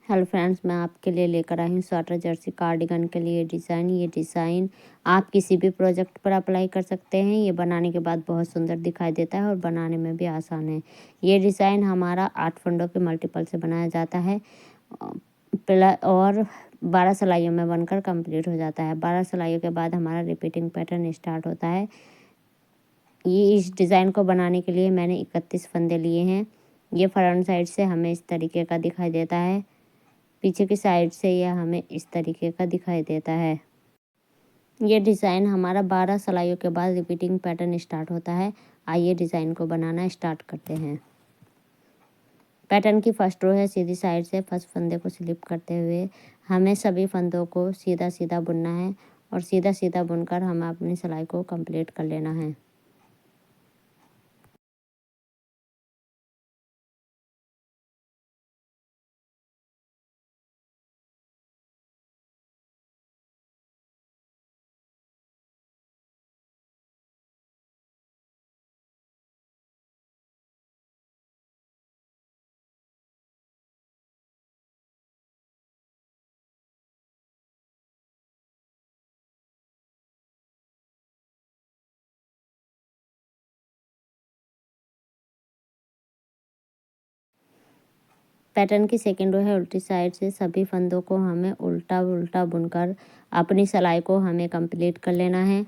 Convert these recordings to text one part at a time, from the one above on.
Hello friends, मैं आपके लिए लेकर आई हूँ स्वेटर जर्सी कार्डिगन के लिए डिज़ाइन। ये डिज़ाइन आप किसी भी प्रोजेक्ट पर अप्लाई कर सकते हैं। ये बनाने के बाद बहुत सुंदर दिखाई देता है और बनाने में भी आसान है। ये डिज़ाइन हमारा 8 फंडों के मल्टीपल से बनाया जाता है और 12 सिलाइयों में बनकर कंप्लीट हो जाता है। 12 सिलाइयों के बाद हमारा रिपीटिंग पैटर्न स्टार्ट होता है। ये इस डिज़ाइन को बनाने के लिए मैंने 31 फंदे लिए हैं। ये फ्रंट साइड से हमें इस तरीके का दिखाई देता है, पीछे की साइड से यह हमें इस तरीके का दिखाई देता है। ये डिज़ाइन हमारा 12 सिलाइयों के बाद रिपीटिंग पैटर्न स्टार्ट होता है। आइए डिज़ाइन को बनाना स्टार्ट करते हैं। पैटर्न की फर्स्ट रो है, सीधी साइड से फर्स्ट फंदे को स्लिप करते हुए हमें सभी फंदों को सीधा सीधा बुनना है और सीधा सीधा बुनकर हमें अपनी सिलाई को कंप्लीट कर लेना है। पैटर्न की सेकेंड रो है, उल्टी साइड से सभी फंदों को हमें उल्टा उल्टा बुनकर अपनी सिलाई को हमें कंप्लीट कर लेना है।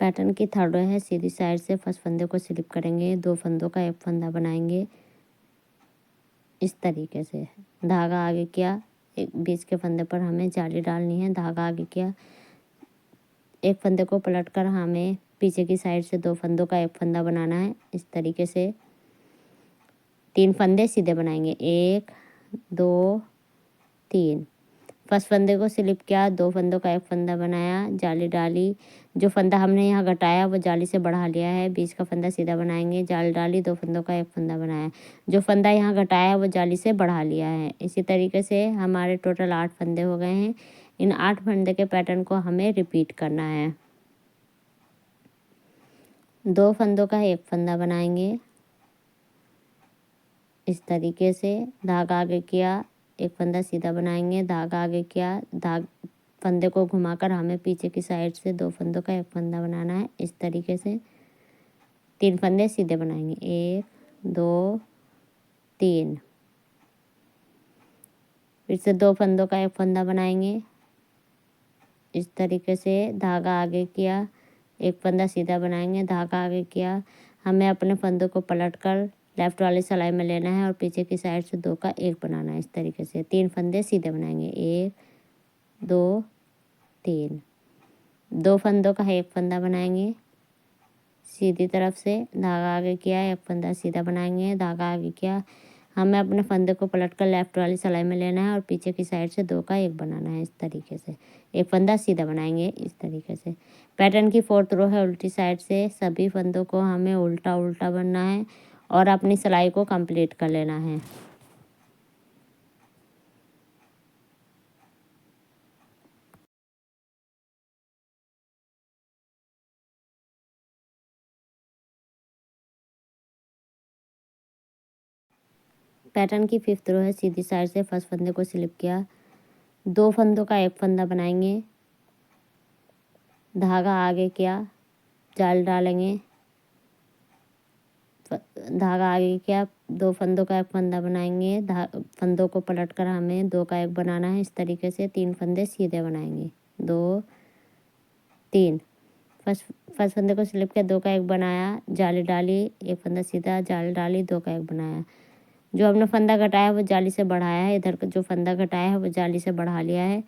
पैटर्न की थर्ड रो है, सीधी साइड से फर्स्ट फंदे को स्लिप करेंगे, 2 फंदों का एक फंदा बनाएंगे इस तरीके से। धागा आगे किया, एक बीच के फंदे पर हमें जाली डालनी है। धागा आगे किया, एक फंदे को पलटकर हमें पीछे की साइड से 2 फंदों का एक फंदा बनाना है इस तरीके से। 3 फंदे सीधे बनाएंगे, 1 2 3। फर्स्ट फंदे को स्लिप किया, 2 फंदों का एक फंदा बनाया, जाली डाली। जो फंदा हमने यहाँ घटाया वो जाली से बढ़ा लिया है। बीच का फंदा सीधा बनाएंगे, जाली डाली, 2 फंदों का एक फंदा बनाया। जो फंदा यहाँ घटाया वो जाली से बढ़ा लिया है। इसी तरीके से हमारे टोटल 8 फंदे हो गए हैं। इन 8 फंदे के पैटर्न को हमें रिपीट करना है। 2 फंदों का एक फंदा बनाएंगे इस तरीके से। धागा आगे किया, एक फंदा सीधा बनाएंगे, धागा आगे किया, फंदे को घुमाकर हमें पीछे की साइड से 2 फंदों का एक फंदा बनाना है इस तरीके से। 3 फंदे सीधे बनाएंगे, 1 2 3। फिर से 2 फंदों का एक फंदा बनाएंगे इस तरीके से। धागा आगे किया, एक फंदा सीधा बनाएंगे, धागा आगे किया। हमें अपने फंदों को पलटकर लेफ्ट वाली सिलाई में लेना है और पीछे की साइड से 2 का एक बनाना है इस तरीके से। 3 फंदे सीधे बनाएंगे, 1 2 3। 2 फंदों का एक फंदा बनाएंगे सीधी तरफ से। धागा आगे किया, एक फंदा सीधा बनाएंगे, धागा आगे किया। हमें अपने फंदे को पलटकर लेफ्ट वाली सिलाई में लेना है और पीछे की साइड से 2 का एक बनाना है इस तरीके से। एक फंदा सीधा बनाएंगे इस तरीके से। पैटर्न की फोर्थ रो है, उल्टी साइड से सभी फंदों को हमें उल्टा उल्टा बनना है और अपनी सिलाई को कंप्लीट कर लेना है। पैटर्न की फिफ्थ रो है, सीधी साइड से फर्स्ट फंदे को स्लिप किया, 2 फंदों का एक फंदा बनाएंगे, धागा आगे किया, जाल डालेंगे, धागा आगे किया, 2 फंदों का एक फंदा बनाएंगे, फंदों को पलटकर हमें 2 का एक बनाना है इस तरीके से। 3 फंदे सीधे बनाएंगे, 2 3। फर्स्ट फर्स्ट फंदे को स्लिप किया, 2 का एक बनाया, जाली डाली, एक फंदा सीधा, जाली डाली, 2 का एक बनाया। जो हमने फंदा घटाया वो जाली से बढ़ाया है, इधर का जो फंदा घटाया है वो जाली से बढ़ा लिया है।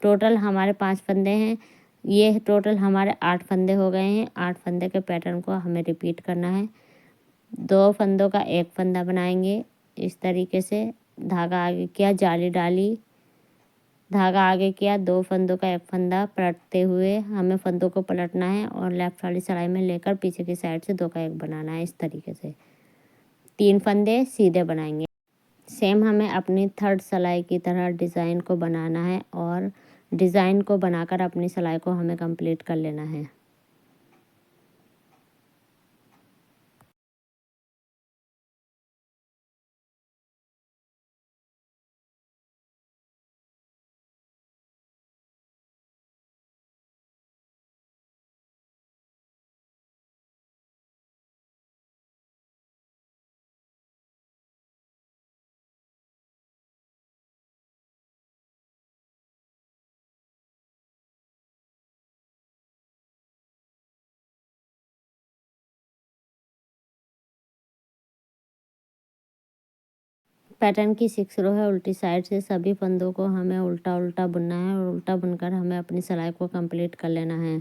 टोटल हमारे 5 फंदे हैं। ये टोटल हमारे 8 फंदे हो गए हैं। 8 फंदे के पैटर्न को हमें रिपीट करना है। 2 फंदों का एक फंदा बनाएंगे, इस तरीके से धागा आगे किया, जाली डाली, धागा आगे किया, 2 फंदों का एक फंदा पलटते हुए हमें फंदों को पलटना है और लेफ्ट वाली सिलाई में लेकर पीछे की साइड से 2 का 1 बनाना है। इस तरीके से 3 फंदे सीधे बनाएंगे। सेम हमें अपनी थर्ड सिलाई की तरह डिज़ाइन को बनाना है और डिज़ाइन को बनाकर अपनी सिलाई को हमें कंप्लीट कर लेना है। पैटर्न की 6 रो है, उल्टी साइड से सभी फंदों को हमें उल्टा उल्टा बुनना है और उल्टा बुनकर हमें अपनी सिलाई को कंप्लीट कर लेना है।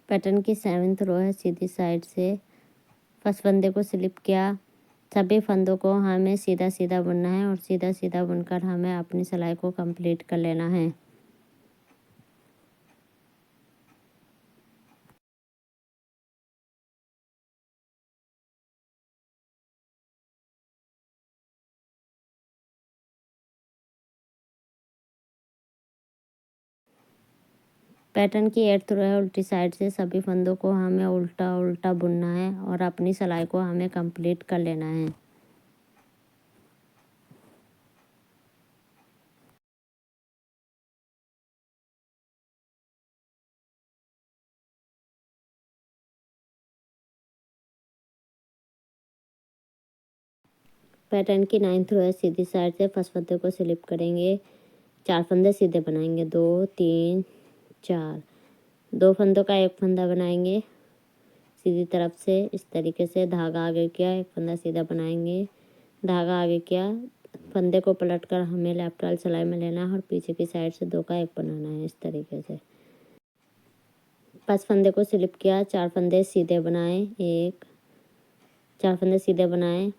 पैटर्न की 7th रो है, सीधी साइड से फर्स्ट फंदे को स्लिप किया, सभी फंदों को हमें सीधा सीधा बुनना है और सीधा सीधा बुनकर हमें अपनी सिलाई को कंप्लीट कर लेना है। पैटर्न की 8th रो है, उल्टी साइड से सभी फंदों को हमें उल्टा उल्टा बुनना है और अपनी सिलाई को हमें कंप्लीट कर लेना है। पैटर्न की 9th रो है, सीधी साइड से फर्स्ट फंदे को स्लिप करेंगे, 4 फंदे सीधे बनाएंगे, 2 3 4, 2 फंदों का एक फंदा बनाएंगे सीधी तरफ से। इस तरीके से धागा आगे किया, एक फंदा सीधा बनाएंगे, धागा आगे किया, फंदे को पलटकर हमें लेफ्ट वाली सिलाई में लेना है और पीछे की साइड से 2 का 1 बनाना है। इस तरीके से 5 फंदे को स्लिप किया, 4 फंदे सीधे बनाए, 1 4 फंदे सीधे बनाए,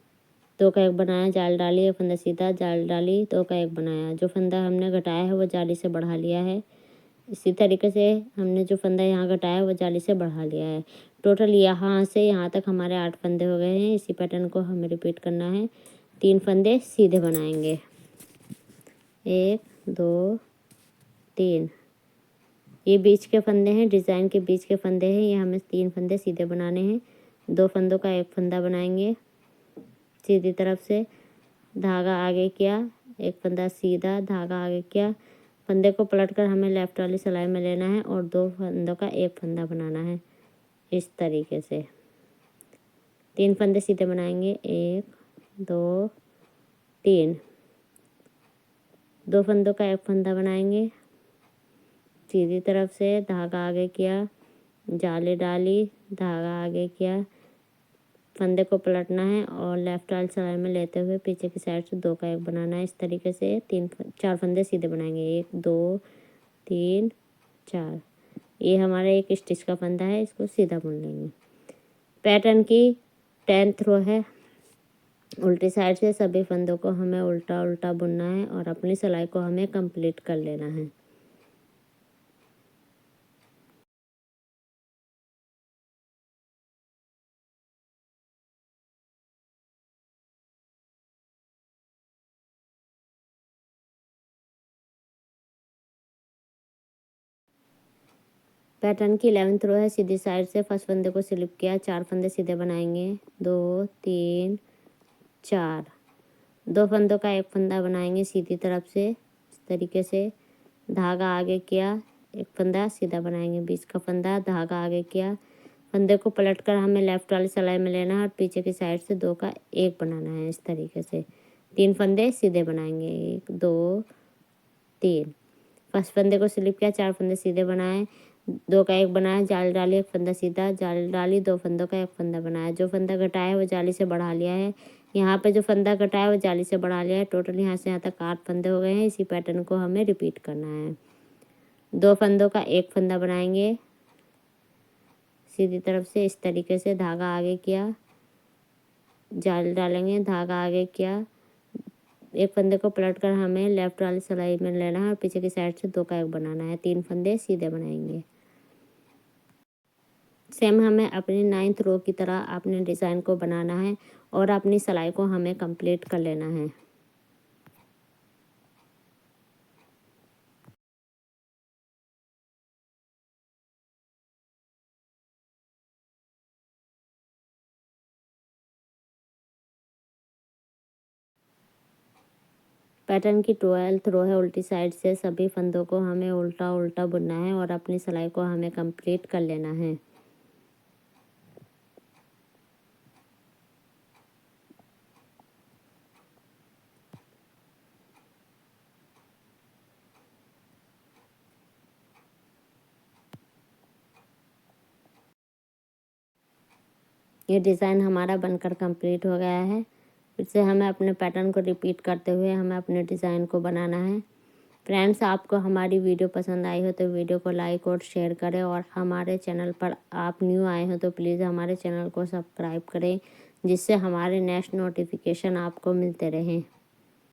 2 का 1 बनाया, जाल डाली, एक फंदा सीधा, जाल डाली, 2 का 1 बनाया। जो फंदा हमने घटाया है वो जाली से बढ़ा लिया है। इसी तरीके से हमने जो फंदा यहाँ घटाया है वो जाली से बढ़ा लिया है। टोटल यहाँ से यहाँ तक हमारे 8 फंदे हो गए हैं। इसी पैटर्न को हमें रिपीट करना है। 3 फंदे सीधे बनाएंगे, 1 2 3। ये बीच के फंदे हैं, डिज़ाइन के बीच के फंदे हैं। ये हमें 3 फंदे सीधे बनाने हैं। 2 फंदों का 1 फंदा बनाएंगे सीधी तरफ से, धागा आगे किया, एक फंदा सीधा, धागा आगे किया, फंदे को पलटकर हमें लेफ्ट वाली सिलाई में लेना है और 2 फंदों का 1 फंदा बनाना है। इस तरीके से 3 फंदे सीधे बनाएंगे, 1 2 3, 2 फंदों का 1 फंदा बनाएंगे सीधी तरफ से, धागा आगे किया, जाली डाली, धागा आगे किया, फंदे को पलटना है और लेफ्ट वाली सिलाई में लेते हुए पीछे की साइड से 2 का 1 बनाना है। इस तरीके से 4 फंदे सीधे बनाएंगे, 1 2 3 4। ये हमारा एक स्टिच का फंदा है, इसको सीधा बुन लेंगे। पैटर्न की 10th रो है, उल्टी साइड से सभी फंदों को हमें उल्टा उल्टा बुनना है और अपनी सिलाई को हमें कंप्लीट कर लेना है। पैटर्न की 11th रो है, सीधी साइड से फर्स्ट फंदे को स्लिप किया, 4 फंदे सीधे बनाएंगे, 2 3 4, 2 फंदों का 1 फंदा बनाएंगे सीधी तरफ से। इस तरीके से धागा आगे किया, एक फंदा सीधा बनाएंगे, बीच का फंदा, धागा आगे किया, फंदे को पलटकर हमें लेफ्ट वाली सिलाई में लेना है और पीछे की साइड से 2 का 1 बनाना है। इस तरीके से 3 फंदे सीधे बनाएंगे, 1 2 3, फर्स्ट फंदे को स्लिप किया, 4 फंदे सीधे बनाए, 2 का 1 बनाया, जाली डाली, 1 फंदा सीधा, जाली डाली, 2 फंदों का 1 फंदा बनाया। जो फंदा घटाया है वो जाली से बढ़ा लिया है। यहाँ पे जो फंदा घटाया है वो जाली से बढ़ा लिया है। टोटल यहाँ से यहाँ तक 8 फंदे हो गए हैं। इसी पैटर्न को हमें रिपीट करना है। 2 फंदों का 1 फंदा बनाएंगे सीधी तरफ से। इस तरीके से धागा आगे किया, जाल डालेंगे, धागा आगे किया। 1 फंदे को पलट कर हमें लेफ्ट वाली सिलाई में लेना है और पीछे की साइड से 2 का 1 बनाना है। 3 फंदे सीधे बनाएंगे। सेम हमें अपनी 9th रो की तरह अपने डिज़ाइन को बनाना है और अपनी सिलाई को हमें कंप्लीट कर लेना है। पैटर्न की 12th रो है, उल्टी साइड से सभी फंदों को हमें उल्टा उल्टा बुनना है और अपनी सिलाई को हमें कंप्लीट कर लेना है। ये डिज़ाइन हमारा बनकर कंप्लीट हो गया है। फिर से हमें अपने पैटर्न को रिपीट करते हुए हमें अपने डिज़ाइन को बनाना है। फ्रेंड्स, आपको हमारी वीडियो पसंद आई हो तो वीडियो को लाइक और शेयर करें और हमारे चैनल पर आप न्यू आए हो तो प्लीज़ हमारे चैनल को सब्सक्राइब करें, जिससे हमारे नेक्स्ट नोटिफिकेशन आपको मिलते रहें।